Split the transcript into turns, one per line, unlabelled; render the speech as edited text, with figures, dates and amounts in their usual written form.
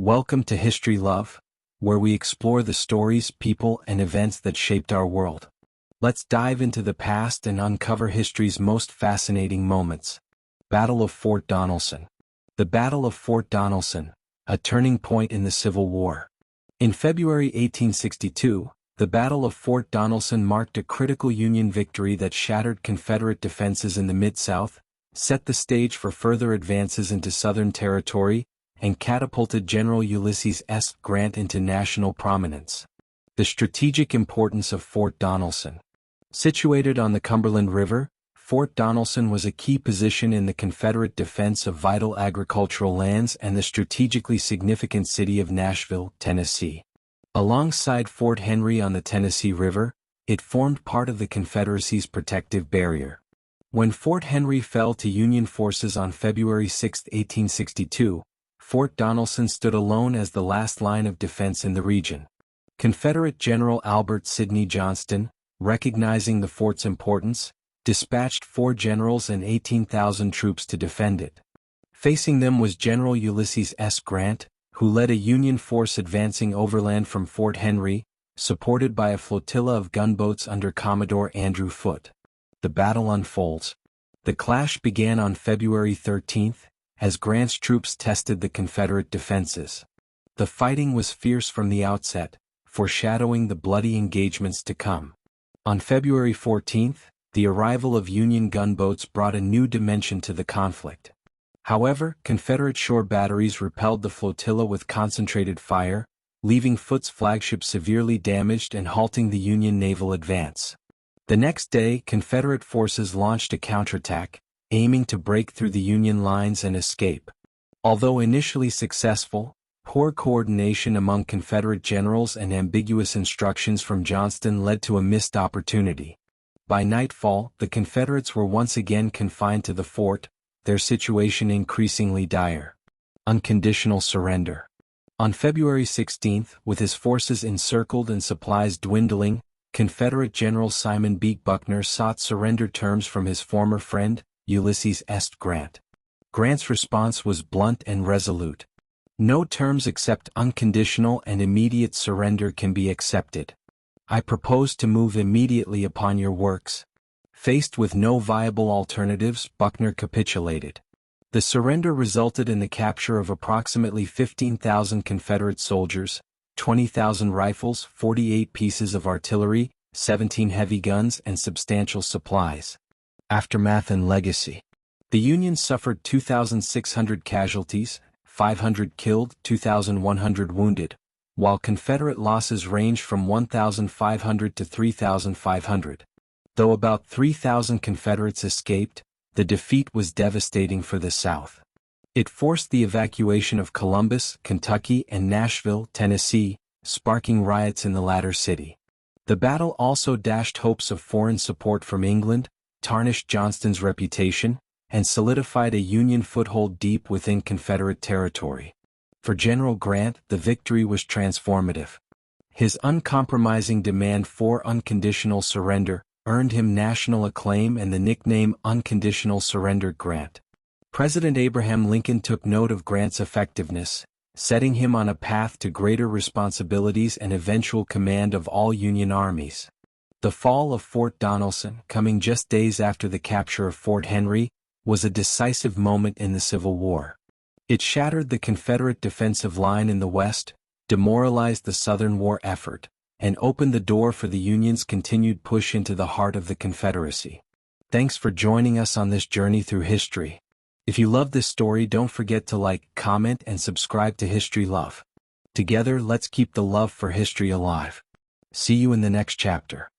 Welcome to History Love, where we explore the stories, people, and events that shaped our world. Let's dive into the past and uncover history's most fascinating moments. Battle of Fort Donelson. The Battle of Fort Donelson, a turning point in the Civil War. In February 1862, the Battle of Fort Donelson marked a critical Union victory that shattered Confederate defenses in the Mid-South, set the stage for further advances into Southern territory, and catapulted General Ulysses S. Grant into national prominence. The strategic importance of Fort Donelson. Situated on the Cumberland River, Fort Donelson was a key position in the Confederate defense of vital agricultural lands and the strategically significant city of Nashville, Tennessee. Alongside Fort Henry on the Tennessee River, it formed part of the Confederacy's protective barrier. When Fort Henry fell to Union forces on February 6, 1862, Fort Donelson stood alone as the last line of defense in the region. Confederate General Albert Sidney Johnston, recognizing the fort's importance, dispatched 4 generals and 18,000 troops to defend it. Facing them was General Ulysses S. Grant, who led a Union force advancing overland from Fort Henry, supported by a flotilla of gunboats under Commodore Andrew Foote. The battle unfolds. The clash began on February 13, as Grant's troops tested the Confederate defenses. The fighting was fierce from the outset, foreshadowing the bloody engagements to come. On February 14, the arrival of Union gunboats brought a new dimension to the conflict. However, Confederate shore batteries repelled the flotilla with concentrated fire, leaving Foote's flagship severely damaged and halting the Union naval advance. The next day, Confederate forces launched a counterattack, aiming to break through the Union lines and escape. Although initially successful, poor coordination among Confederate generals and ambiguous instructions from Johnston led to a missed opportunity. By nightfall, the Confederates were once again confined to the fort, their situation increasingly dire. Unconditional surrender. On February 16, with his forces encircled and supplies dwindling, Confederate General Simon B. Buckner sought surrender terms from his former friend, Ulysses S. Grant. Grant's response was blunt and resolute. No terms except unconditional and immediate surrender can be accepted. I propose to move immediately upon your works. Faced with no viable alternatives, Buckner capitulated. The surrender resulted in the capture of approximately 15,000 Confederate soldiers, 20,000 rifles, 48 pieces of artillery, 17 heavy guns, and substantial supplies. Aftermath and legacy. The Union suffered 2,600 casualties, 500 killed, 2,100 wounded, while Confederate losses ranged from 1,500 to 3,500. Though about 3,000 Confederates escaped, the defeat was devastating for the South. It forced the evacuation of Columbus, Kentucky, and Nashville, Tennessee, sparking riots in the latter city. The battle also dashed hopes of foreign support from England, tarnished Johnston's reputation, and solidified a Union foothold deep within Confederate territory. For General Grant, the victory was transformative. His uncompromising demand for unconditional surrender earned him national acclaim and the nickname Unconditional Surrender Grant. President Abraham Lincoln took note of Grant's effectiveness, setting him on a path to greater responsibilities and eventual command of all Union armies. The fall of Fort Donelson, coming just days after the capture of Fort Henry, was a decisive moment in the Civil War. It shattered the Confederate defensive line in the West, demoralized the Southern war effort, and opened the door for the Union's continued push into the heart of the Confederacy. Thanks for joining us on this journey through history. If you love this story, don't forget to like, comment, and subscribe to History Love. Together, let's keep the love for history alive. See you in the next chapter.